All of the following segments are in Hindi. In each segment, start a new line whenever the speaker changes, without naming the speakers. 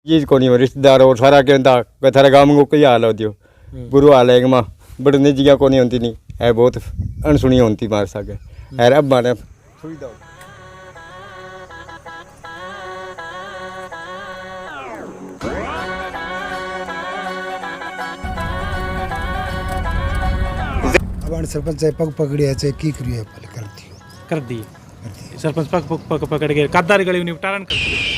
चीज को नहीं हो रिश्तेदार और सारा कहता थारे गाँव में कोई हाल होती हो बुरो हाल है माँ बट निजिया को नहीं होती नहीं है बहुत अनसुनी होती मार सके है अब माने सुविधा
अब सरपंच पग पकड़िया है की करिए पहले कर दियो
सरपंच पग पकड़ के कादार गली निपटारण कर दियो।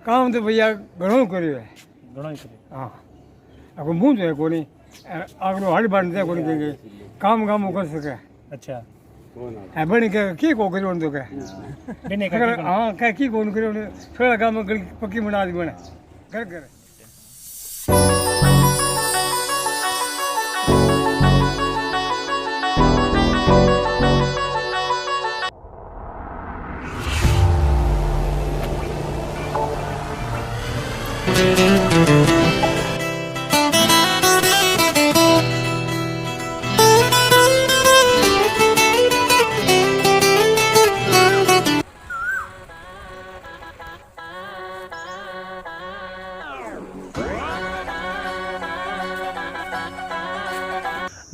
काम तो भैया घणो कर्यो है
घणो ही करे
हाँ अब मुँह जो है कोनी आगलो हड़ बांधते कोनी देंगे काम काम कर सके
अच्छा
है बने के को करियो तो के
बिने
अगर हाँ क्या की कौन करियो थोड़ा काम पक्की बना दी बने घर घर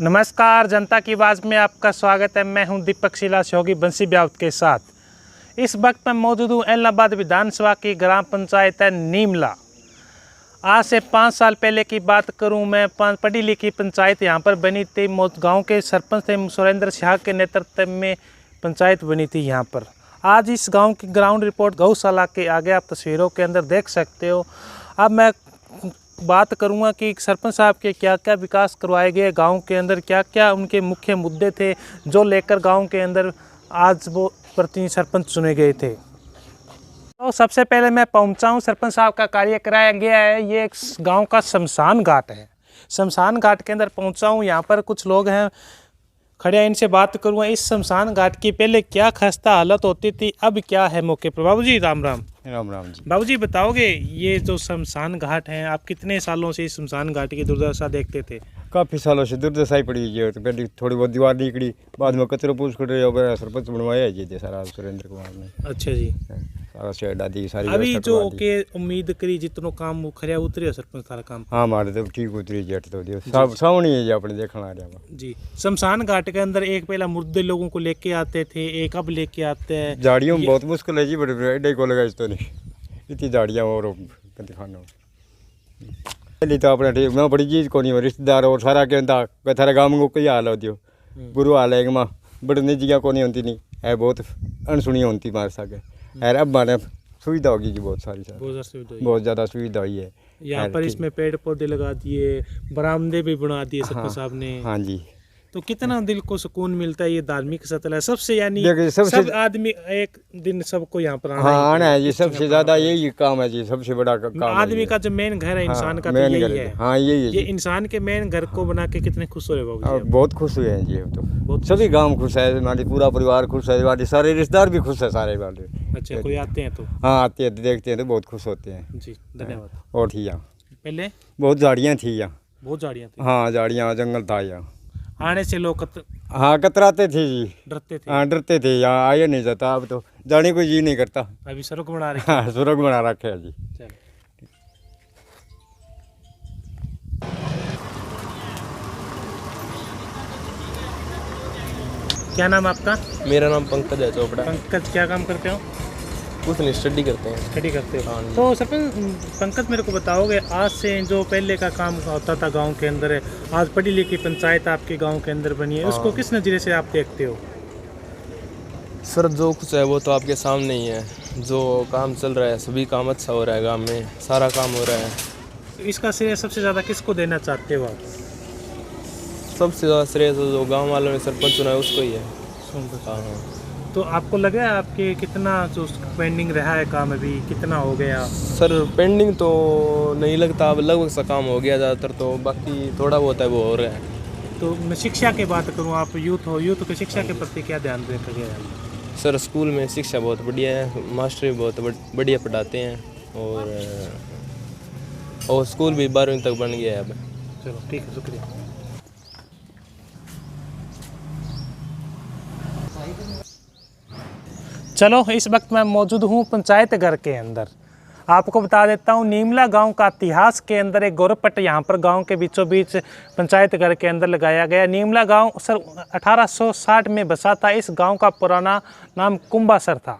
नमस्कार, जनता की आवाज़ में आपका स्वागत है। मैं हूं दीपक शिला सहयोगी बंसी ब्यावत के साथ। इस वक्त मैं मौजूद हूं इलाहाबाद विधानसभा की ग्राम पंचायत है नीमला। आज से 5 साल पहले की बात करूं मैं, पढ़ी लिखी पंचायत यहां पर बनी थी। गांव के सरपंच थे सुरेंद्र शाह के नेतृत्व में पंचायत बनी थी यहां पर। आज इस गाँव की ग्राउंड रिपोर्ट गौशाला के आगे आप तस्वीरों के अंदर देख सकते हो। अब मैं बात करूंगा कि सरपंच साहब के क्या क्या विकास करवाए गए गांव के अंदर, क्या क्या उनके मुख्य मुद्दे थे जो लेकर गांव के अंदर आज वो प्रतिनिधि सरपंच चुने गए थे। तो सबसे पहले मैं पहुंचा हूं, सरपंच साहब का कार्य कराया गया है। ये एक गांव का शमशान घाट है। शमशान घाट के अंदर पहुंचा हूं, यहाँ पर कुछ लोग हैं खड़े, इनसे बात करूंगा। इस शमशान घाट की पहले क्या खस्ता हालत होती थी, अब क्या है मौके पर। बाबू जी राम राम।
राम राम जी।
बाबू जी बताओगे, ये जो शमशान घाट है, आप कितने सालों से इस शमशान घाट की दुर्दशा देखते थे?
काफ़ी सालों से दुर्दशा ही पड़ी है। तो पहले थोड़ी बहुत दीवार निकली, बाद में कचरा पूछ कर सरपंच बनवाया है जी सारा सुरेंद्र कुमार ने।
अच्छा जी।
सारा शेड दादी सारी
अभी जो के उम्मीद करी जितनो काम वो खरिया उतरे सरपंच सारा काम।
हाँ हमारे तो ठीक उतरी जेट तो दियो सब सावनी है जी अपने देखना आ रहा
जी। शमशान घाट के अंदर एक पहला मुर्दे लोगों को लेके आते थे, एक अब लेके आते हैं।
झाड़ियों में बहुत मुश्किल है जी, बड़े एडे को लगा तो नहीं इतनी झाड़ियाँ और खाना पहले तो अपने ठीक मैं बड़ी चीज़ को नहीं हो रिश्तेदार और सारा कहता थारे गाँव में कोई हाल होती हो बुरो हाल है माँ बट निजिया को नहीं होती नहीं है बहुत अनसुनी होती मार सके है अब माने सुविधा होगी जी बहुत सारी बहुत ज़्यादा सुविधा हुई है
यहाँ पर। इसमें पेड़ पौधे लगा दिए, बरामदे भी बना दिए सरपंच साहब ने।
हाँ जी।
तो कितना दिल को सुकून मिलता है। ये धार्मिक स्थल है सबसे, यानी
सबसे
सब आदमी एक दिन सबको यहाँ पर
हाँ आना है जी। सबसे ज़्यादा यही काम है जी, सबसे बड़ा काम
आदमी का जो मेन घर है इंसान का, तो यही है।
हाँ यही है।
ये इंसान के मेन घर को बना के कितने खुश हो रहे बाबू जी?
बहुत खुश हुए हैं जी। तो सभी गाँव खुश है, हमारी पूरा परिवार खुश है, हमारे सारे रिश्तेदार भी खुश है सारे वाले।
अच्छा, कोई आते हैं तो?
हाँ आते हैं, देखते हैं तो बहुत खुश होते हैं
जी। धन्यवाद।
और थी यहाँ
पहले
बहुत झाड़ियाँ थी यहाँ,
बहुत झाड़ियाँ थी।
हाँ झाड़ियाँ जंगल था यहाँ।
आने से लोग
हाँ कतराते थे जी,
डरते थे।
हाँ डरते थे, यहाँ आया नहीं जाता। अब तो जाने को जी नहीं करता।
अभी सड़क बना रहे।
हाँ सुरग बना रखे है जी।
चल। क्या नाम आपका?
मेरा नाम पंकज है चोपड़ा।
पंकज, क्या काम करते हो?
कुछ नहीं, स्टडी करते हैं।
स्टडी करते हो।
हाँ।
तो सरपंच पंकज मेरे को बताओगे, आज से जो पहले का काम होता था गांव के अंदर है, आज पढ़ी लिखी पंचायत आपके गांव के अंदर बनी है, उसको किस नज़रिए से आप देखते हो?
सर जो कुछ है वो तो आपके सामने ही है। जो काम चल रहा है सभी काम अच्छा हो रहा है, गांव में सारा काम हो रहा है।
तो इसका श्रेय सबसे ज़्यादा किसको देना चाहते हो आप?
सबसे ज़्यादा श्रेय तो जो गाँव वालों ने सरपंच चुना है उसको ही है। हाँ।
तो आपको लगा है आपके कितना जो पेंडिंग रहा है काम, अभी कितना हो गया?
सर पेंडिंग तो नहीं लगता, अब लगभग सा काम हो गया ज़्यादातर, तो बाकी थोड़ा बहुत है वो हो रहा है।
तो मैं शिक्षा की बात करूँ, आप यूथ हो, यूथ की शिक्षा के प्रति क्या ध्यान देकर गए?
सर स्कूल में शिक्षा बहुत बढ़िया है, मास्टर भी बहुत बढ़िया पढ़ाते हैं और स्कूल भी 12वीं तक बन गया है अब।
चलो ठीक है, शुक्रिया। चलो इस वक्त मैं मौजूद हूँ पंचायत घर के अंदर। आपको बता देता हूँ, नीमला गांव का इतिहास के अंदर एक गौरवपट यहाँ पर गांव के बीचों बीच पंचायत घर के अंदर लगाया गया। नीमला गांव सर 1860 में बसा था। इस गांव का पुराना नाम कुंभासर था,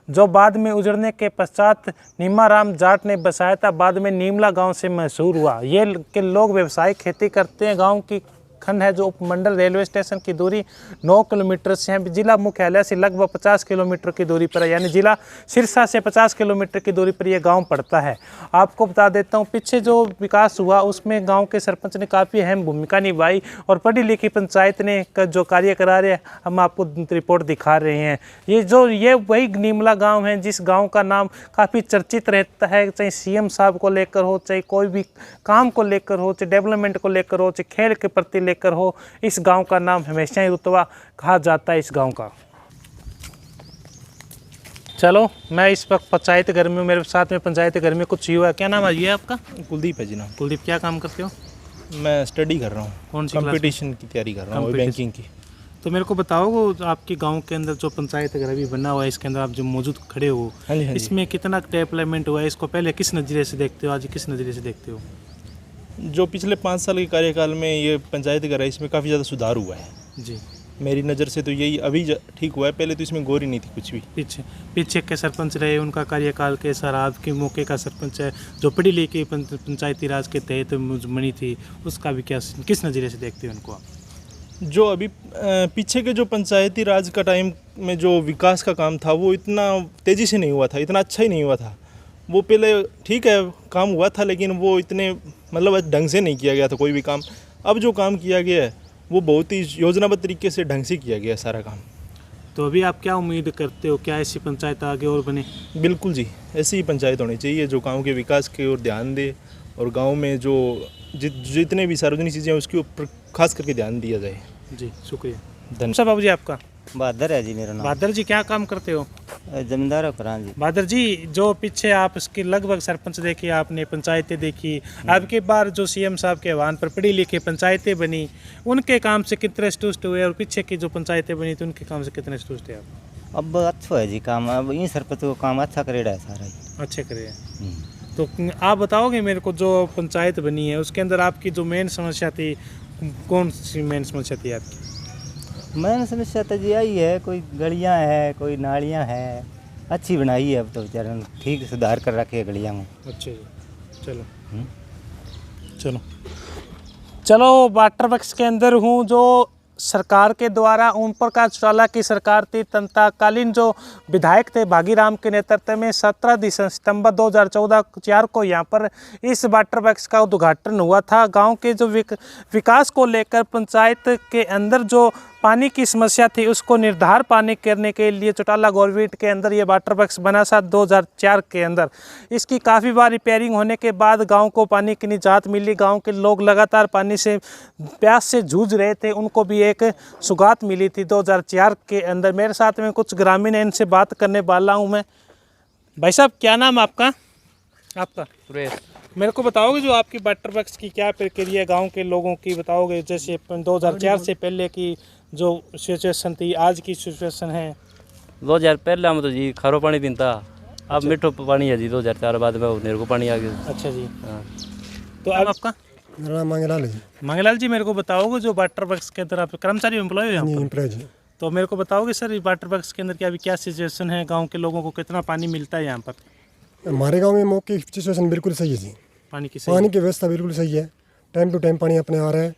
जो बाद में उजड़ने के पश्चात नीमाराम जाट ने बसाया था। बाद में नीमला गांव से मशहूर हुआ। ये के लोग व्यवसायिक खेती करते हैं। गांव की खंड है जो उपमंडल रेलवे स्टेशन की दूरी 9 किलोमीटर से है। जिला मुख्यालय से लगभग 50 किलोमीटर की दूरी पर है, यानी जिला सिरसा से 50 किलोमीटर की दूरी पर यह गांव पड़ता है। आपको बता देता हूं, पीछे जो विकास हुआ उसमें गांव के सरपंच ने काफ़ी अहम भूमिका निभाई और पढ़ी लिखी पंचायत ने जो कार्य करा रहे हम आपको रिपोर्ट दिखा रहे हैं। ये वही नीमला गाँव है जिस गाँव का नाम काफ़ी चर्चित रहता है, चाहे CM साहब को लेकर हो, चाहे कोई भी काम को लेकर हो, चाहे डेवलपमेंट को लेकर हो, चाहे खेल के प्रति लेकर हो। इस गांव का नाम हमेशा ही रुतबा कहा जाता है इस गांव का। चलो मैं इस वक्त पंचायत घर में, मेरे साथ में पंचायत घर में कुछ युवा। क्या नाम है ये आपका?
कुलदीप है जी नाम।
कुलदीप, क्या काम करते हो?
मैं स्टडी कर रहा हूँ।
कौन सी क्लास में?
कंपटीशन की तैयारी कर रहा हूँ, बैंकिंग की।
तो मेरे को बताओ, आपके गांव के अंदर जो पंचायत घर अभी बना हुआ है, इसके अंदर आप जो मौजूद खड़े हो,
हाँ जी, हाँ जी।
इसमें कितना डेवलपमेंट हुआ है? इसको पहले किस नज़रिए से देखते हो, आज किस नज़रिए से देखते हो?
जो पिछले 5 साल के कार्यकाल में ये पंचायत घर है, इसमें काफ़ी ज़्यादा सुधार हुआ है
जी।
मेरी नज़र से तो यही अभी ठीक हुआ है। पहले तो इसमें गौर ही नहीं थी कुछ भी।
पीछे के सरपंच रहे, उनका कार्यकाल कैसा रहा? आपके मौके का सरपंच है जो पढ़ी लिखी पंचायती राज के तहत बनी थी, उसका भी क्या, किस नज़रिए से देखते हो उनको आप?
जो अभी पीछे के जो पंचायती राज का टाइम में जो विकास का काम था वो इतना तेज़ी से नहीं हुआ था, इतना अच्छा ही नहीं हुआ था। वो पहले ठीक है काम हुआ था, लेकिन वो इतने मतलब ढंग से नहीं किया गया था कोई भी काम। अब जो काम किया गया है वो बहुत ही योजनाबद्ध तरीके से ढंग से किया गया है सारा काम।
तो अभी आप क्या उम्मीद करते हो, क्या ऐसी पंचायत आगे और बने?
बिल्कुल जी, ऐसी ही पंचायत होनी चाहिए जो गांव के विकास की ओर ध्यान दे और गांव में जो जितने भी सार्वजनिक चीज़ें हैं उसके ऊपर खास करके ध्यान दिया जाए।
जी शुक्रिया।
धन्यवाद।
बाबू जी आपका?
बहादुर है जी मेरा नाम।
बहादुर जी, क्या काम करते हो?
जमींदार हो करान जी।
बहादुर जी, जो पीछे आप इसकी लगभग सरपंच देखी, आपने पंचायतें देखी, आपके बार जो CM साहब के आह्वान पर पढ़ी लिखी पंचायतें बनी, उनके काम से कितने संतुष्ट हुए? और पीछे की जो पंचायतें बनी थी उनके काम से कितने संतुष्ट है आप?
अब अच्छा है जी काम, अब इन सरपंच को काम अच्छा करेगा है सारा ही।
अच्छे करे हैं। तो आप बताओगे मेरे को, जो पंचायत बनी है उसके अंदर आपकी जो मेन समस्या थी, कौन सी मेन समस्या थी आपकी?
मैंने समस्या तो जी आई है, कोई गलियां है, कोई नालियां है, अच्छी बनाई है अब तो बेचारे ने, ठीक सुधार कर रखे है गलियां में।
अच्छा जी। चलो वाटर वर्क्स के अंदर हूँ, जो सरकार के द्वारा ओम प्रकाश चौटाला की सरकार थी, तत्कालीन जो विधायक थे भागीराम के नेतृत्व में 17 सितंबर 2014 को यहाँ पर इस वाटर वर्क्स का उद्घाटन हुआ था। गांव के जो विकास को लेकर पंचायत के अंदर जो पानी की समस्या थी उसको निर्धार पानी करने के लिए चौटाला गवर्नमेंट के अंदर ये वाटर वर्क्स बना था 2004 के अंदर। इसकी काफ़ी बार रिपेयरिंग होने के बाद गांव को पानी की निजात मिली। गांव के लोग लगातार पानी से प्यास से जूझ रहे थे, उनको भी एक सुगात मिली थी 2004 के अंदर। मेरे साथ में कुछ ग्रामीण हैं, इनसे बात करने वाला हूँ मैं। भाई साहब, क्या नाम आपका? आपका?
सुरेश।
मेरे को बताओगे जो आपकी वाटर वर्क्स की क्या प्रक्रिया गांव के लोगों की बताओगे, जैसे 2004 से पहले की जो सिचुएशन थी, आज की सिचुएशन है?
2000 पहले हम तो जी खारो पानी पीता, अब मीठो पानी है जी। 2004 बाद में उधर को पानी आ गया।
अच्छा जी।
हाँ।
तो अब आपका?
मेरा नाम मंगलाल है जी।
मंगलाल जी, मेरे को बताओगे जो वाटर वर्क्स के अंदर आप कर्मचारी एम्प्लॉय हो यहाँ पर?
एम्प्लॉय जी।
तो मेरे को बताओगे सर, वाटर वर्क्स के अंदर क्या अभी क्या सिचुएशन है, गाँव के लोगों को कितना पानी मिलता है यहाँ पर?
हमारे गांव में मौके की सिचुएशन बिल्कुल सही है जी।
पानी की
व्यवस्था बिल्कुल सही है, टाइम टू टाइम पानी अपने आ रहा है।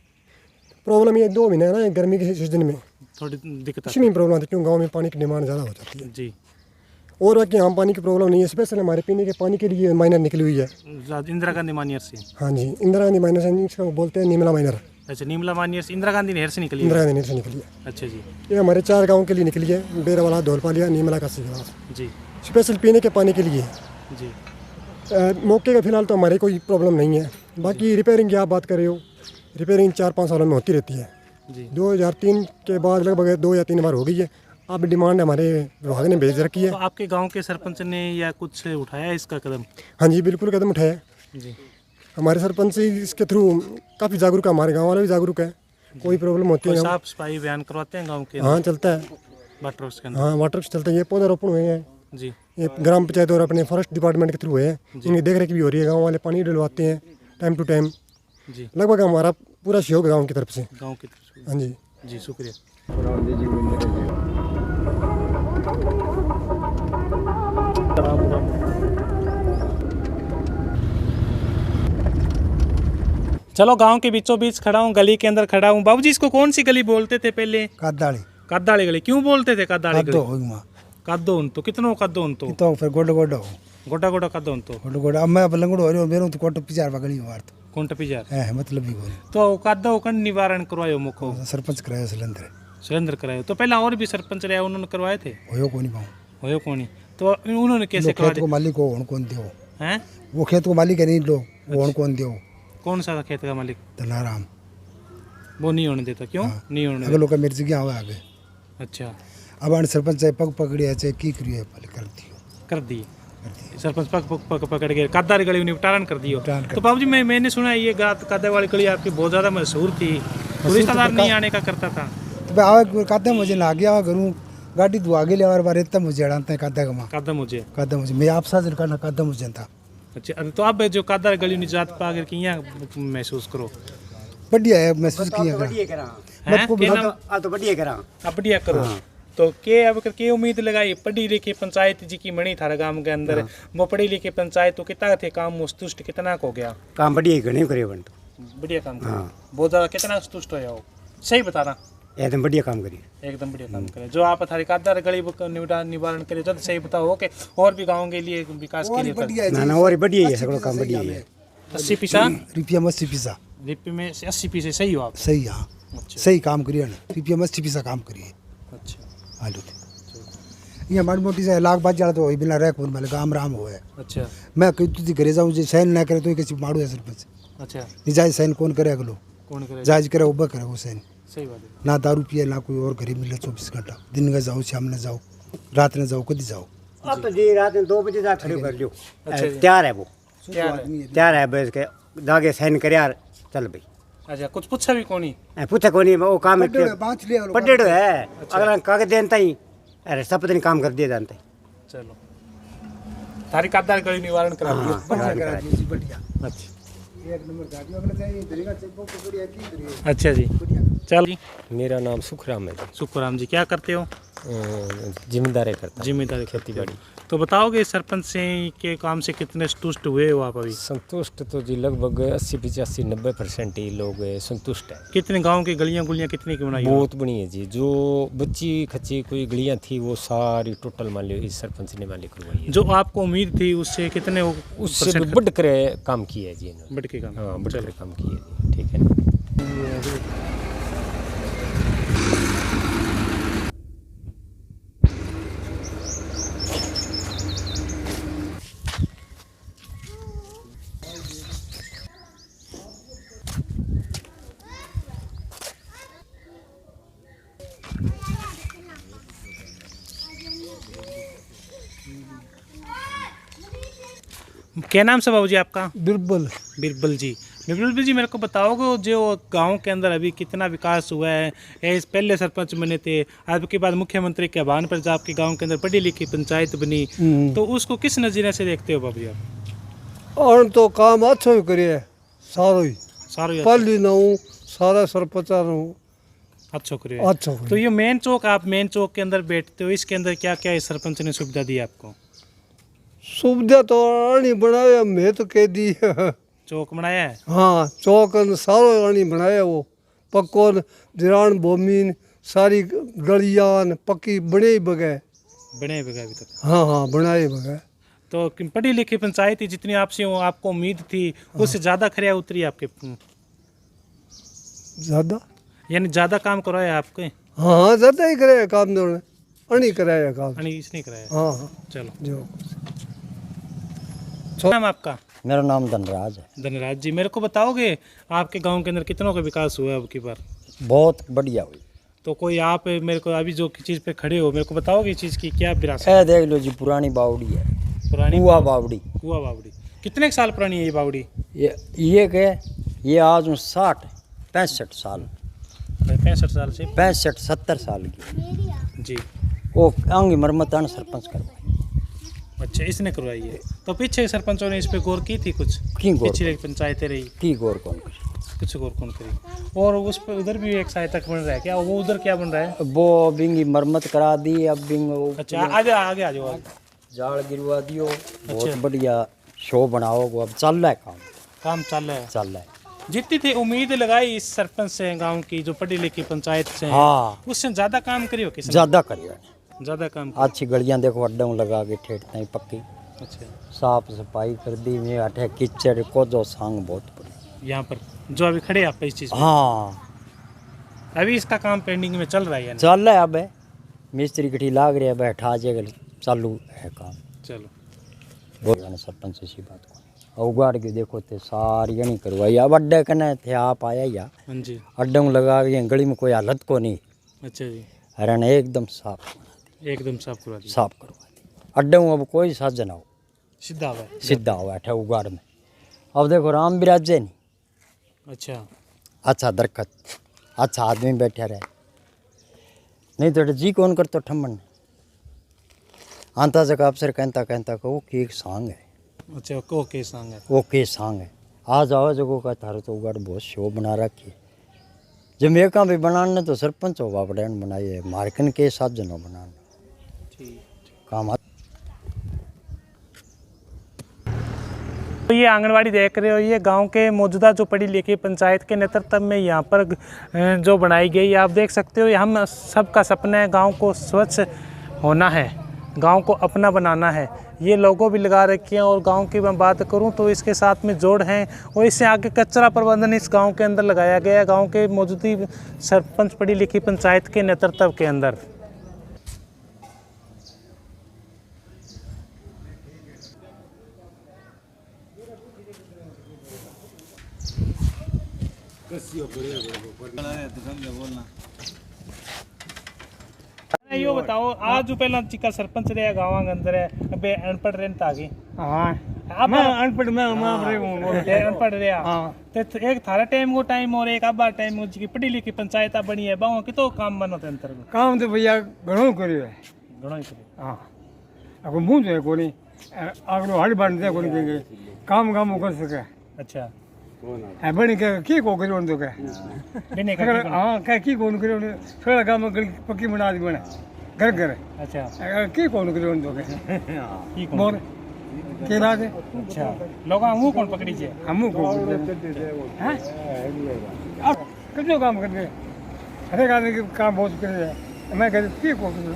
प्रॉब्लम ये 2 महीने है ना, गर्मी के सीजन में
थोड़ी दिक्कत
कुछ नहीं प्रॉब्लम आती, क्योंकि गांव में पानी की डिमांड ज़्यादा हो जाती है
जी।
और बाकी यहाँ पानी की प्रॉब्लम नहीं है। स्पेशल हमारे पीने के पानी के लिए माइनर निकली हुई है।
इंदिरा गांधी मानियर से?
हाँ जी, इंदिरा गांधी माइनर से, इसको बोलते हैं नीमला माइनर।
अच्छा, नीमला मानियर से इंदिरा गांधी नहर से निकली?
इंदिरा गांधी नहर से निकली है।
अच्छा जी।
ये हमारे 4 गाँव के लिए निकली है, बेरवाला, धौलपालिया, नीमला का सिगवास
जी।
स्पेशल पीने के पानी के लिए
जी।
मौके का फिलहाल तो हमारे कोई प्रॉब्लम नहीं है। बाकी रिपेयरिंग की आप बात कर रहे हो, रिपेयरिंग 4-5 सालों में होती रहती है जी। 2003 के बाद लगभग 2 या 3 बार हो गई है। अब डिमांड हमारे विभाग ने भेज रखी है।
तो आपके गांव के सरपंच ने या कुछ उठाया इसका कदम?
हाँ जी, बिल्कुल कदम उठाया।
जी।
हमारे सरपंच इसके थ्रू काफ़ी जागरूक है, हमारे गाँव वाले भी जागरूक है। कोई प्रॉब्लम होती है
साफ सफाई अभियान करवाते हैं गाँव के?
हाँ चलता है,
वाटर वर्क्स के अंदर?
हाँ वाटर चलता है। ये पौधारोपण हुए हैं,
जी।
ये ग्राम पंचायत और अपने फॉरेस्ट डिपार्टमेंट के थ्रू हुए हैं। इनकी देख रेख भी हो रही है, गाँव वाले पानी डलवाते हैं टाइम टू टाइम।
जी।
लगभग हमारा पूरा सहयोग है गाँव की तरफ से।
गाँव की तरफ से?
हाँ जी
जी, शुक्रिया। चलो गांव के बीचों बीच खड़ा हूँ, गली के अंदर खड़ा हूँ। बाबूजी इसको कौन सी गली बोलते थे पहले?
कादाली।
कादाली गली क्यों बोलते थे? कादाली गली
होइमा
कद्दो उन तो कितनो कद्दो उन
तो फिर गोड गोड हो
गोटा गोटा कद्दो उन तो
गोड गोड अम्मा बलंगड़ो हो मेरो तो कोट पिचार बगली मार तो
कोंट पिजार
है मतलब भी बोले
तो कद्दो कन निवारण करवायो मुको
सरपंच कराया सिलेंडर
सुरेंद्र करायो। तो पहला और भी सरपंच रहे उन्होंने करवाए थे?
होयो कोनी पाऊं
होयो कोनी तो उन्होंने कैसे करवा
खेत को मालिक को होन कौन दियो
हैं?
वो खेत को मालिक है नहीं लो होन कौन दियो?
कौन सा था खेत का मालिक?
दलाराम।
वो नहीं होने देता? क्यों नहीं होने
अगर लोग मेरी जगह आवे आगे।
अच्छा।
अब आने सरपंच पग पकड़ी है चाहे की करियो है पहले कर दियो
कर दिए सरपंच पग पकड़ के कादारी गली निपटारण कर दियो। तो बाबूजी मैंने सुना ये कादा वाली गली आपकी बहुत ज़्यादा मशहूर थी, रिश्तेदार नहीं आने का करता था?
तो भाई आवे कादा मुझे ना गया करूं गाड़ी दो आगे ले और बार इतना मुझे अड़ाता है कादा का
कादा मुझे
मैं आप साथ करना कादा मुझे था।
अच्छा, तो अब जो कादा गली निजात पा के किया महसूस करो?
बढ़िया है, महसूस किया
तो बढ़िया करो। तो के अब के उम्मीद लगाई पढ़ी लिखी पंचायत जी की मणि थारा गांव के अंदर वो पढ़ी लिखी पंचायत तो कितना थे काम संतुष्ट कितना को गया?
काम बढ़िया घने करे बन तो
बढ़िया काम करे बहुत ज़्यादा कितना संतुष्ट हो हो? सही बताना।
एकदम बढ़िया काम करिए,
एकदम बढ़िया काम करे जो आप थारी कादार गली निवारण करे जल्द सही बताओ के और भी गाँव के लिए विकास के लिए
ना और बढ़िया है, सगळं काम बढ़िया है।
80 पैसा
रुपया में 80 पैसा
रिपी में 80 पैसे सही हो आप?
सही हाँ सही काम करिए ना, रुपया में 80 पैसा काम करिए।
अच्छा
हालो ये माड़ी मोटी से लाख बात जाता तो बिना रैक वाले काम राम हो है।
अच्छा
मैं कहीं तुझे घरे जाऊँ जो साइन ना करे तो किसी माड़ू है सरपंच।
अच्छा
निजायज साइन कौन करे अगलो?
कौन करे?
जायज करे उबा करे वो साइन।
सही बात है।
ना दारू पिए ना कोई और घरे मिले 24 घंटा, दिन में जाओ शाम में जाओ रात में जाओ कभी जाओ।
अब तो जी रात में 2 बजे जा खड़े कर लियो, तैयार है वो तैयार है बस के जाके साइन करे यार चल भाई।
अच्छा कुछ पूछा भी कोनी?
पूछा कोनी वो काम पटेड़ो है अगला कागज देनता ही अरे सब पता नहीं काम कर दिया जानते।
चलो थारी कादार गली निवारण करा दियो।
बढ़िया।
अच्छा
एक नंबर गाड़ी वाला चाहिए दरेगा चेको पकड़ी है की करिए।
अच्छा जी चल।
मेरा नाम सुखराम है।
सुखराम जी क्या करते हो?
जिम्मेदारी करता,
जिम्मेदारी खेती बाड़ी। तो बताओगे सरपंच से के काम से कितने संतुष्ट हुए हो आप अभी?
संतुष्ट तो जी लगभग 80-85-90% ही लोग संतुष्ट है।
कितने गांव की गलियां गुलियां कितनी की बनाई?
बहुत बनी है जी, जो बच्ची खच्ची कोई गलियां थी वो सारी टोटल मान लो इस सरपंच ने मालिक करवाई है।
जो आपको उम्मीद थी उससे कितने
उससे बढ़ कर काम किया है जी इन्होंने।
बढ़ के काम?
हाँ बढ़ कर काम किया है। ठीक है
क्या नाम से बाबूजी आपका?
बिरबल।
बिरबल जी। बिरबल जी मेरे को बताओगे जो गांव के अंदर अभी कितना विकास हुआ है? इस पहले सरपंच बने थे, आपके बाद मुख्यमंत्री के आह्वान पर जब आपके गांव के अंदर पढ़ी लिखी पंचायत बनी तो उसको किस नज़रिए से देखते हो बाबूजी आप?
और तो काम अच्छा ही करिए सारो ही
पहली
ना हूँ सारा सरपंच
अच्छा करिए।
अच्छा
तो ये मेन चौक आप मेन चौक के अंदर बैठते हो, इसके अंदर क्या क्या इस सरपंच ने सुविधा दी आपको?
सुविधा तो रानी बनाया मैं तो कह दी
चौक बनाया है?
हाँ चौक सारो रानी बनाया वो पक्को दिरान भूमिन सारी गलियान पक्की बने बगै
बने बगै अभी तक?
हाँ हाँ बनाए बगै।
तो पढ़ी लिखी पंचायत थी जितनी आपसे आपको उम्मीद थी उससे ज़्यादा खरिया उतरी आपके?
ज़्यादा
यानी ज़्यादा काम करवाया आपके?
हाँ हाँ ज़्यादा ही कराया काम दोनों अनी कराया काम
इसने कराया।
हाँ हाँ
चलो
जो
नाम आपका?
मेरा नाम धनराज है।
धनराज जी मेरे को बताओगे आपके गांव के अंदर कितनों का विकास हुआ है अब की बार?
बहुत बढ़िया हुई।
तो कोई आप मेरे को अभी जो चीज़ पे खड़े हो मेरे को बताओगे इस चीज़ की क्या विरासत?
ए देख लो जी, पुरानी बावड़ी है,
पुरानी
कुआ बावड़ी।
कुआ बावड़ी कितने साल पुरानी है ये बावड़ी?
ये के ये आज 65 साल
65 साल से
65-70 साल की
जी।
वो अंग मरम्मत सरपंच करवाई।
अच्छा, इसने करवाई है। तो पीछे सरपंचों ने इस पे गौर की थी कुछ?
की गौर?
पिछले पंचायतें रही
की गौर कौन करी?
कुछ गौर कौन करी? और उस पे उधर भी एक सहायतक बन रहा है क्या? वो उधर क्या बन रहा है?
वो बिंगी मरम्मत करा दी, अब बिंग
अच्छा, आगे आगे आ जाओ।
जाल गिरवा दियो, बहुत बढ़िया शो बनाओ। वो अब चल रहा है
काम चल रहा है।
चल रहा है।
जितनी थी उम्मीद लगाई इस सरपंच से गांव की जो पढ़ी लिखी पंचायत से,
हाँ
उससे ज्यादा काम करियो किसने?
ज्यादा करियो,
ज्यादा काम।
अच्छी गलियां देखो, अड्डों लगा के ठेठ नहीं पक्की।
अच्छा,
साफ सफाई कर दी। मैं अठे कीचड़ को जो सांग बहुत पड़ी
यहाँ पर जो अभी खड़े आप इस चीज में।
हाँ,
अभी इसका काम पेंडिंग में चल रहा है यानी?
चल रहा है। अब मिस्त्री कठी लाग रही है, बैठा जे चालू है काम।
चलो,
बहुत सरपंच इसी बात को उगाड़ के देखो ते सारी नहीं करवाई। अब अड्डे कने थे आप आया या
हाँ जी,
अड्डों लगा के गली में कोई हालत को नहीं।
अच्छा जी,
हरण एकदम साफ
एकदम साफ करवा दिया।
साफ करवा दी। अड्डों अब कोई साजन हो,
सीधा हुआ है।
सीधा हो बैठा उगाड़ में। अब देखो राम बिराजे नहीं,
अच्छा,
अच्छा दरखत, अच्छा आदमी बैठा रहे, नहीं तो जी कौन कर तो ठम्मन आंता जगह अफसर कहता को की एक सांग है।
अच्छा, ओके सांग है।
ओके सांग है। आ जाओ जगह का थारो तो उगाड़ बहुत शो बना रखी है। जब मेरे का भी बनाने तो सरपंच हो बापड़न बनाई है, मार्कन के साथ जनो बनाना काम।
तो ये आंगनवाड़ी देख रहे हो, ये गांव के मौजूदा जो पढ़ी लिखी पंचायत के नेतृत्व में यहाँ पर जो बनाई गई, आप देख सकते हो। हम सबका सपना है गांव को स्वच्छ होना है, गांव को अपना बनाना है। ये लोगो भी लगा रखे हैं। और गांव की मैं बात करूं तो इसके साथ में जोड़ हैं, और इससे आगे कचरा प्रबंधन इस गांव के अंदर लगाया गया है, गांव के मौजूदी सरपंच पढ़ी लिखी पंचायत के नेतृत्व के अंदर। यो बताओ, आज जो पहला चिका सरपंच रहे गाँव के अंदर है, अबे अनपढ़ रहता आगे।
हाँ,
अब
मैं अनपढ़ मैं
अनपढ़ रहा।
हाँ,
तो एक थारा टाइम को टाइम और एक अब टाइम को जी पढ़ी लिखी पंचायत बनी है, बाव कितो काम बनो ते अंतर
काम तो भैया घणो करियो है।
घणो ही करियो।
हाँ, अब मुंह है कोनी आगलो हड़ बन दे कोनी के काम काम कर सके।
अच्छा,
है बनी के को करियो तो के
बिने का
हाँ क्या की कौन करियो थोड़ा काम पक्की बना दी बने घर घर।
अच्छा,
की कौन करियो तो के
की कौन
मोर के रात।
अच्छा, लोग हमू कौन पकड़ी छे?
हमू को हैं अब कितनो काम कर दे, हर एक आदमी के काम बहुत करे। मैं कह की को करियो।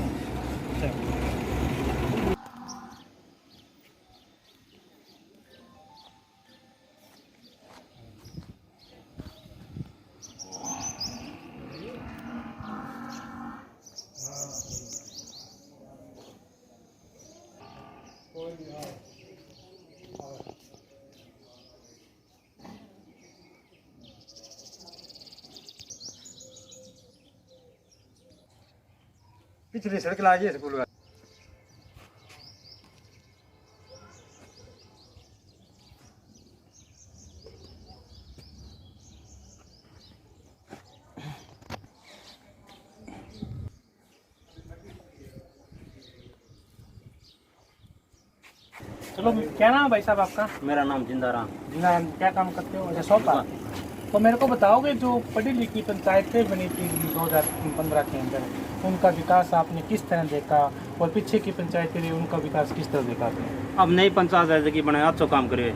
पिछली सड़क लागी है स्कूल का।
चलो, क्या नाम है भाई साहब आपका?
मेरा नाम जिंदाराम।
जिंदाराम, क्या काम करते हो? अच्छा, शॉप। तो मेरे को बताओगे जो पढ़ी लिखी पंचायतें बनी थी 2015 के अंदर, उनका विकास आपने किस तरह देखा, और पीछे की पंचायतें रही उनका विकास किस तरह देखा आपने?
अब नई पंचायत की बनाया अच्छो काम करे।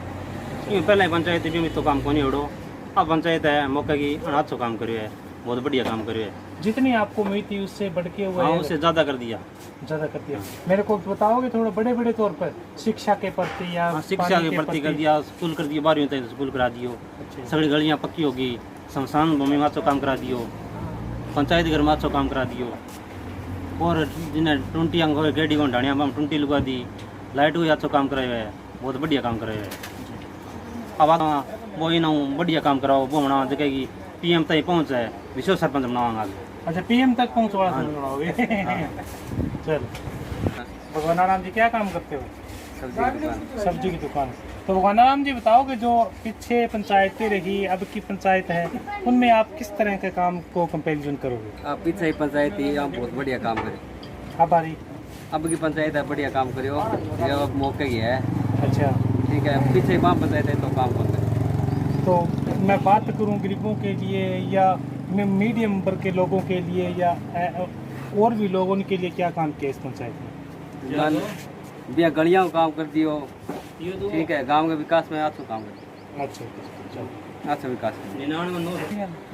पहले पंचायत भी तो काम को नहीं उड़ो, अब पंचायत है मौके की अच्छो काम करे है, बहुत बढ़िया काम करे है।
जितनी आपको उम्मीद थी उससे बढ़ के हुए?
हाँ, उससे ज़्यादा कर दिया।
ज़्यादा कर दिया। मेरे को बताओगे थोड़ा बड़े बड़े तौर पर शिक्षा के प्रति या
शिक्षा के प्रति कर दिया, स्कूल कर दिया, 12वीं तक स्कूल करा दियो, सगड़ी गलियाँ पक्की होगी, शमशान भूमि में अच्छो काम करा दियो, पंचायत घर में अच्छो काम करा दियो, और जिन्हें टूंटी अंग हो गेड़ी को ढाणिया में टूंटी लुगा दी, लाइट हुई अच्छो काम करायो है, बहुत बढ़िया काम करायो है। अब वो इन बढ़िया काम कराओ, वो बनाओ जगह की PM तक पहुँच है, विश्व सरपंच बनावांगा।
अच्छा पीएम तक पहुंचवा होगे। चल भगवान राम जी क्या काम करते हो? सब्जी की दुकान। तो भगवान राम जी बताओ कि जो पीछे पंचायतें रही अब की पंचायत है उनमें आप किस तरह के काम को कंपैरिजन करोगे?
आप पीछे पंचायत ही आप बहुत बढ़िया काम करे। अब की पंचायत है बढ़िया काम करियो ये अब मौके की है।
अच्छा
ठीक है, पीछे वहाँ पंचायत है तो काम करते।
तो मैं बात करूं गरीबों के लिए या मीडियम वर्ग के लोगों के लिए या और भी लोगों के लिए क्या काम किया इस पंचायत में?
भैया गलियाँ को काम कर दियो। ठीक है, गांव के विकास में अच्छा काम कर। अच्छा विकास।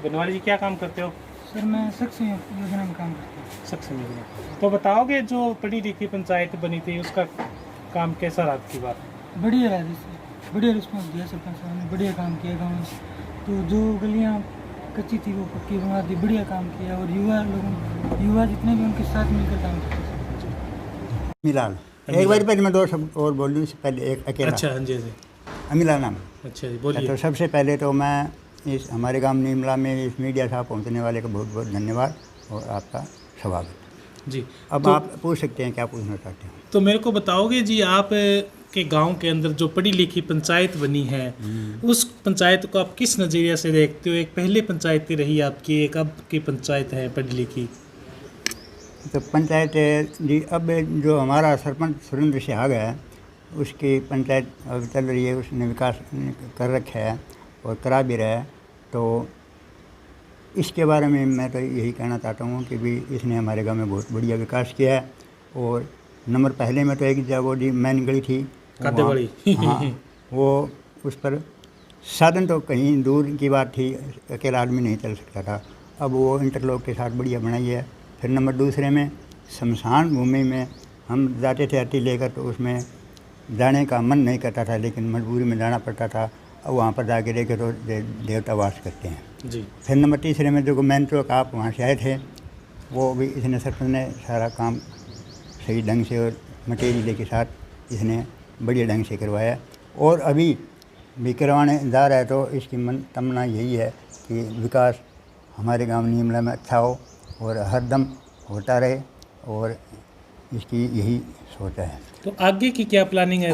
बनवाली जी क्या काम करते हो?
सर मैं सक्षम योजना में काम करता हूँ।
सक्षम योजना। तो बताओगे जो पढ़ी लिखी पंचायत बनी थी उसका काम कैसा रहा आपकी बात?
बढ़िया रहा जैसे बढ़िया रिस्पॉन्स दिया सरपंच साहब ने, बढ़िया काम किया गाँव में। तो जो गलियाँ कच्ची थी वो पक्की बना दी, बढ़िया काम किया। और युवा जितने भी उनके साथ मिलकर काम करते।
मिलान एक बार पहले मैं दो शब्द और बोल दूँ, इससे पहले एक अकेला।
अच्छा हाँ जी।
अमिला नाम।
अच्छा जी बोलिए।
तो सबसे पहले तो मैं इस हमारे गांव नीमला में इस मीडिया साहब पहुंचने वाले का बहुत बहुत धन्यवाद और आपका स्वागत
जी।
अब तो आप पूछ सकते हैं क्या पूछना चाहते हैं।
तो मेरे को बताओगे जी आप के गांव के अंदर जो पढ़ी लिखी पंचायत बनी है उस पंचायत को आप किस नज़रिए से देखते हो? एक पहले पंचायत रही आपकी, एक अब की पंचायत है पढ़ी लिखी।
तो पंचायत जी अब जो हमारा सरपंच सुरेंद्र सिहाग है उसकी पंचायत अब चल रही है, उसने विकास कर रखा है और करा भी रहा है। तो इसके बारे में मैं तो यही कहना चाहता हूँ कि भी इसने हमारे गांव में बहुत बढ़िया विकास किया है। और नंबर पहले में तो एक जगह वो मैन गली थी हाँ, वो उस पर साधन तो कहीं दूर की बात थी, अकेला आदमी नहीं चल सकता था। अब वो इंटरलॉक के साथ बढ़िया बनाई है। फिर नंबर दूसरे में शमशान भूमि में हम जाते थे अति लेकर, तो उसमें जाने का मन नहीं करता था लेकिन मजबूरी में जाना पड़ता था। अब वहाँ पर जाके देखे तो देवता वास करते हैं
जी।
फिर नंबर तीसरे में जो मेन चौक आप वहाँ से आए थे वो भी इसने सरपंच ने सारा काम सही ढंग से और मटेरियल के साथ इसने बढ़िया ढंग से करवाया और अभी भी करवाने जा रहा है। तो इसकी मन तमन्ना यही है कि विकास हमारे गांव नीमला में अच्छा हो और हरदम होता रहे और इसकी यही सोच है।
तो आगे की क्या प्लानिंग है?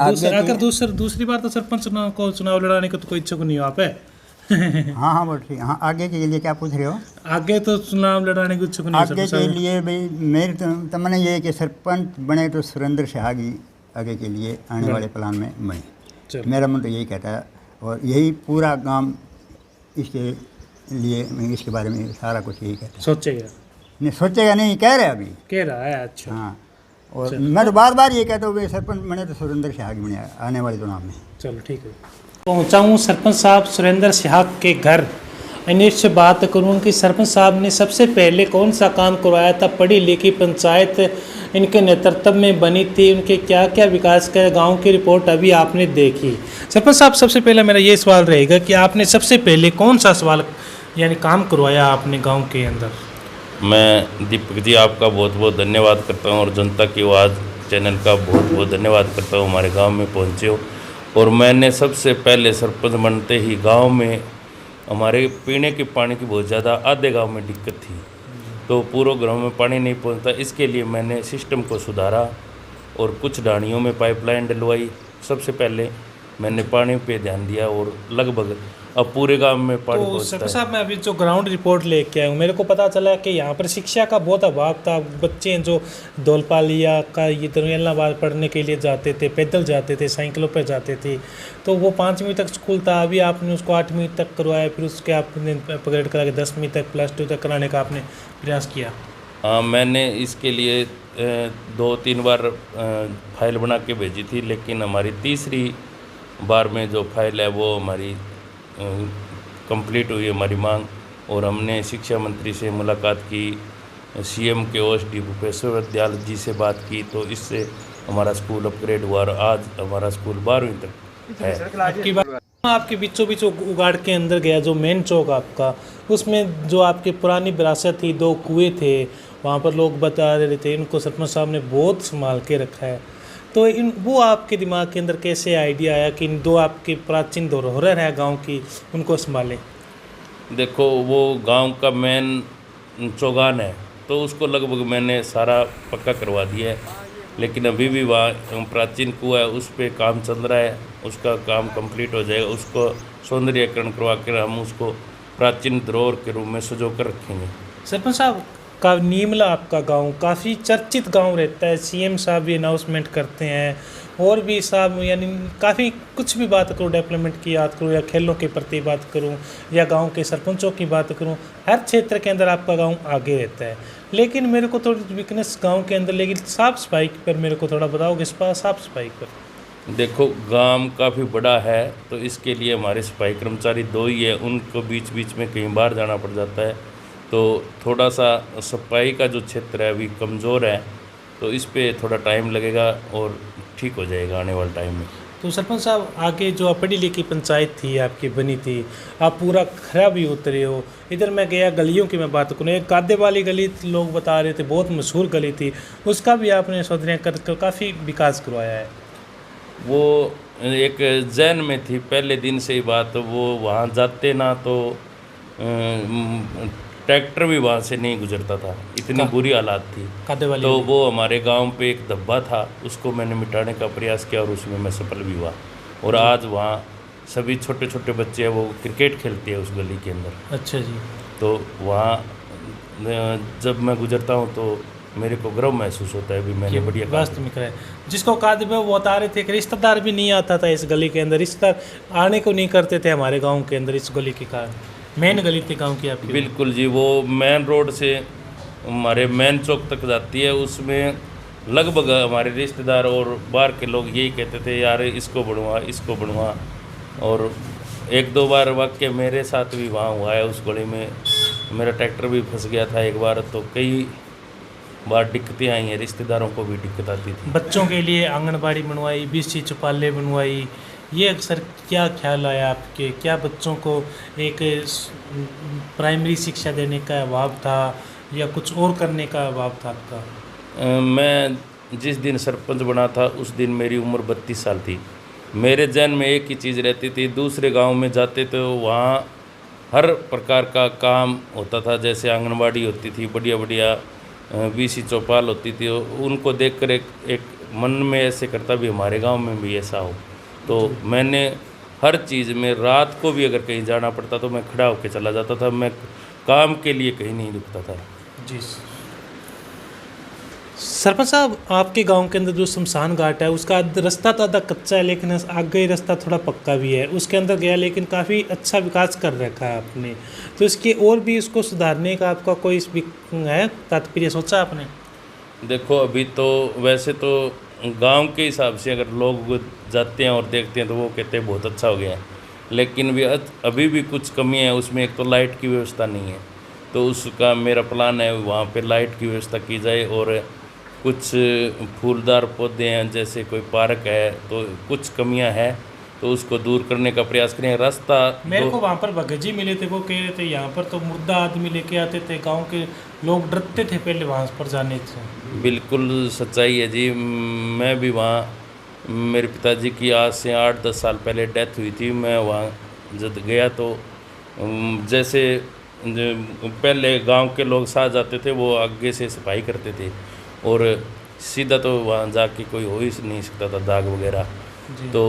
दूसरी बार तो सरपंच को चुनाव लड़ाने का तो कोई इच्छुक नहीं हो आप है?
हाँ हाँ बोल हाँ। आगे के लिए क्या पूछ रहे हो?
आगे तो चुनाव लड़ाने की इच्छुक नहीं।
आगे के लिए भाई मेरी तमन्ना ये है कि सरपंच बने तो सुरेंद्र सिहाग ही आगे के लिए आने वाले प्लान में बने। मेरा मन तो यही कहता है और यही पूरा गांव इसके लिए इसके बारे में सारा कुछ यही कहता है।
सोचेगा
नहीं? सोचेगा नहीं, कह रहे अभी
कह रहा है। अच्छा
हाँ। और मैं तो बार बार ये कहता हूँ सरपंच बने तो सुरेंद्र सिहाग बने आने वाले चुनाव में।
चलो ठीक है। पहुँचा हूँ सरपंच साहब सुरेंद्र सिहाग के घर। इनसे बात करूँ कि सरपंच साहब ने सबसे पहले कौन सा काम करवाया था? पढ़ी लिखी पंचायत इनके नेतृत्व में बनी थी, उनके क्या क्या विकास का गांव की रिपोर्ट अभी आपने देखी। सरपंच साहब सबसे पहले मेरा ये सवाल रहेगा कि आपने सबसे पहले कौन सा सवाल यानी काम करवाया आपने गाँव के अंदर?
मैं दीपक जी आपका बहुत बहुत धन्यवाद करता हूँ और जनता की आवाज़ चैनल का बहुत बहुत धन्यवाद करता हूँ। हमारे गांव में पहुँचे हो और मैंने सबसे पहले सरपंच बनते ही गांव में हमारे पीने के पानी की बहुत ज़्यादा आधे गांव में दिक्कत थी, तो पूरे गांव में पानी नहीं पहुंचता। इसके लिए मैंने सिस्टम को सुधारा और कुछ ढाणियों में पाइपलाइन डलवाई। सबसे पहले मैंने पानी पे ध्यान दिया और लगभग अब पूरे गांव में पानी पहुंचता है।
सरपंच साहब मैं अभी जो ग्राउंड रिपोर्ट लेके आया हूँ, मेरे को पता चला कि यहाँ पर शिक्षा का बहुत अभाव था। बच्चे जो दौलपालिया का इधर इलाहाबाद पढ़ने के लिए जाते थे, पैदल जाते थे, साइकिलों पर जाते थे, तो वो 5वीं तक स्कूल था। अभी आपने उसको 8वीं तक करवाया, फिर उसके आपने अपग्रेड करा के 10वीं तक +2 तक कराने का आपने प्रयास किया।
हाँ, मैंने इसके लिए 2-3 बार फाइल बना के भेजी थी, लेकिन हमारी तीसरी बार में जो फाइल है वो हमारी कंप्लीट हुई हमारी मांग। और हमने शिक्षा मंत्री से मुलाकात की, सीएम के OSD भूपेश्वर विद्यालय जी से बात की, तो इससे हमारा स्कूल अपग्रेड हुआ और आज हमारा स्कूल 12वीं तक है।
आपके बीचों बीच उगाड़ के अंदर गया जो मेन चौक आपका, उसमें जो आपकी पुरानी विरासत थी, 2 कुएँ थे, वहाँ पर लोग बता रहे थे इनको सरपंच साहब ने बहुत संभाल के रखा है। तो वो आपके दिमाग के अंदर कैसे आइडिया आया कि इन 2 आपके प्राचीन धरोहर है गांव की, उनको संभालें?
देखो, वो गांव का मेन चौगान है, तो उसको लगभग मैंने सारा पक्का करवा दिया है। लेकिन अभी भी वहाँ प्राचीन कुआं है, उस पर काम चल रहा है, उसका काम कंप्लीट हो जाएगा। उसको सौंदर्यीकरण करवा कर हम उसको प्राचीन धरोहर के रूप में सजो कर रखेंगे।
सरपंच साहब का नीमला आपका गांव काफ़ी चर्चित गांव रहता है, सीएम साहब भी अनाउंसमेंट करते हैं और भी साहब, यानी काफ़ी कुछ भी बात करूँ, डेवलपमेंट की बात करूँ या खेलों के प्रति बात करूँ या गांव के सरपंचों की बात करूँ, हर क्षेत्र के अंदर आपका गांव आगे रहता है। लेकिन मेरे को थोड़ी वीकनेस गांव के अंदर, लेकिन साफ़ सफाई पर मेरे को थोड़ा बताओगे, साफ़ सफाई पर।
देखो, गांव काफ़ी बड़ा है, तो इसके लिए हमारे सफाई कर्मचारी 2 ही है, उनको बीच बीच में कहीं बाहर जाना पड़ जाता है, तो थोड़ा सा सफाई का जो क्षेत्र है अभी कमज़ोर है, तो इस पे थोड़ा टाइम लगेगा और ठीक हो जाएगा आने वाले टाइम में।
तो सरपंच साहब, आगे जो पढ़ी लिखी पंचायत थी आपकी बनी थी, आप पूरा खराब ही उतरे हो। इधर मैं गया, गलियों की मैं बात करूँ, एक कादे वाली गली लोग बता रहे थे बहुत मशहूर गली थी, उसका भी आपने सौंदर्य कर काफ़ी विकास करवाया है।
वो एक जैन में थी पहले दिन से ही बात, वो वहाँ जाते ना तो ट्रैक्टर भी वहाँ से नहीं गुजरता था, इतनी बुरी हालात थी। तो वो हमारे गांव पे एक धब्बा था, उसको मैंने मिटाने का प्रयास किया और उसमें मैं सफल भी हुआ। और आज वहाँ सभी छोटे छोटे बच्चे हैं, वो क्रिकेट खेलते हैं उस गली के अंदर।
अच्छा जी।
तो वहाँ जब मैं गुजरता हूँ तो मेरे को गर्व महसूस होता है, भी मैंने बढ़िया
वास्तविक है। जिसको कादे पे वो बता रहे थे कि रिश्तेदार भी नहीं आता था इस गली के अंदर, रिश्तेदार आने को नहीं करते थे हमारे गाँव के अंदर इस गली के कारण। मेन गली थी गांव की आपकी?
बिल्कुल जी, वो मेन रोड से हमारे मेन चौक तक जाती है, उसमें लगभग हमारे रिश्तेदार और बाहर के लोग यही कहते थे, यार इसको बढ़वा, इसको बढ़वा। और 1-2 बार वाकई मेरे साथ भी वहाँ हुआ है, उस गली में मेरा ट्रैक्टर भी फंस गया था एक बार, तो कई बार दिक्कतें आई हैं, रिश्तेदारों को भी दिक्कत आती थी।
बच्चों के लिए आंगनबाड़ी बनवाई, 20 चौपाले बनवाई, ये अक्सर क्या ख्याल आया आपके? क्या बच्चों को एक प्राइमरी शिक्षा देने का अभाव था या कुछ और करने का अभाव था आपका?
मैं जिस दिन सरपंच बना था उस दिन मेरी उम्र 32 साल थी। मेरे जहन में एक ही चीज़ रहती थी, दूसरे गांव में जाते तो वहाँ हर प्रकार का काम होता था, जैसे आंगनबाड़ी होती थी, बढ़िया बढ़िया 20 चौपाल होती थी, उनको देखकर एक मन में ऐसे करता भी हमारे गांव में भी ऐसा हो। तो मैंने हर चीज़ में, रात को भी अगर कहीं जाना पड़ता तो मैं खड़ा होकर चला जाता था, मैं काम के लिए कहीं नहीं रुकता था।
जी सरपंच साहब, आपके गांव के अंदर जो शमशान घाट है उसका रास्ता तो आधा कच्चा है, लेकिन आगे रास्ता थोड़ा पक्का भी है, उसके अंदर गया, लेकिन काफ़ी अच्छा विकास कर रखा है आपने, तो इसके और भी इसको सुधारने का आपका कोई है तात्पर्य सोचा आपने?
देखो, अभी तो वैसे तो गांव के हिसाब से अगर लोग जाते हैं और देखते हैं तो वो कहते हैं बहुत अच्छा हो गया है, लेकिन भी अभी भी कुछ कमी है उसमें। एक तो लाइट की व्यवस्था नहीं है, तो उसका मेरा प्लान है वहाँ पे लाइट की व्यवस्था की जाए, और कुछ फूलदार पौधे हैं, जैसे कोई पार्क है, तो कुछ कमियां हैं तो उसको दूर करने का प्रयास करें। रास्ता
मेरे को वहाँ पर भगत जी मिले थे, वो कह रहे थे यहाँ पर तो मुर्दा आदमी लेके आते थे, गांव के लोग डरते थे पहले वहाँ पर जाने से।
बिल्कुल सच्चाई है जी, मैं भी वहाँ, मेरे पिताजी की आज से 8-10 साल पहले डेथ हुई थी, मैं वहाँ जब गया तो जैसे पहले गांव के लोग साथ जाते थे, वो आगे से सफाई करते थे, और सीधा तो वहाँ जाके कोई हो ही नहीं सकता था, दाग वगैरह। तो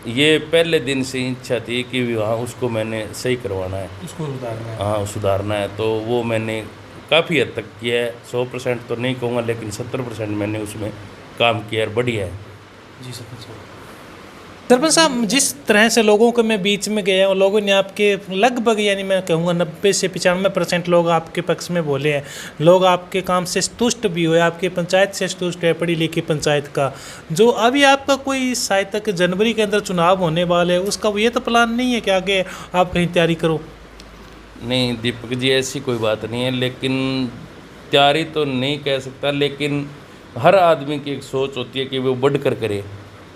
ये पहले दिन से इच्छा थी कि वहाँ उसको मैंने सही करवाना है,
उसको सुधारना है।
हाँ, सुधारना है, तो वो मैंने काफ़ी हद तक किया है। 100% तो नहीं कहूँगा, लेकिन 70% मैंने उसमें काम किया, बढ़िया है।
जी सरपंच साहब, जिस तरह से लोगों को मैं बीच में गया और लोगों ने आपके लगभग, यानी मैं कहूँगा 90 से 95% लोग आपके पक्ष में बोले हैं, लोग आपके काम से संतुष्ट भी हुए, आपके पंचायत से संतुष्ट है, पढ़ी लिखी पंचायत का। जो अभी आपका कोई शायद तक जनवरी के अंदर चुनाव होने वाले है, उसका ये तो प्लान नहीं है कि आगे आप कहीं तैयारी करो?
नहीं दीपक जी, ऐसी कोई बात नहीं है, लेकिन तैयारी तो नहीं कह सकता, लेकिन हर आदमी की एक सोच होती है कि वो बढ़ कर करे।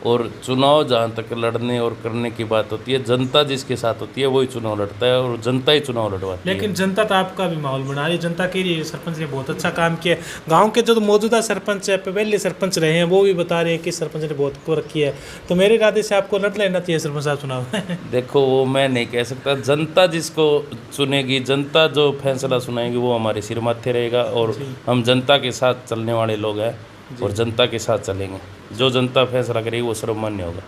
और चुनाव जहाँ तक लड़ने और करने की बात होती है, जनता जिसके साथ होती है वही चुनाव लड़ता है और जनता ही चुनाव लड़वाती है।
लेकिन जनता तो आपका भी माहौल बना रही है, जनता कह रही है सरपंच ने बहुत अच्छा काम किया। गांव के जो मौजूदा सरपंच है, पहले सरपंच रहे हैं, वो भी बता रहे हैं कि सरपंच ने बहुत को रखी है। तो मेरे इरादे से आपको लड़ लेना चाहिए सरपंच साहब चुनाव।
देखो वो मैं नहीं कह सकता, जनता जिसको चुनेगी, जनता जो फैसला सुनाएगी वो हमारे सिर माथे रहेगा और हम जनता के साथ चलने वाले लोग हैं और जनता के साथ चलेंगे। जो जनता फैसला करेगी वो सर्वमान्य होगा।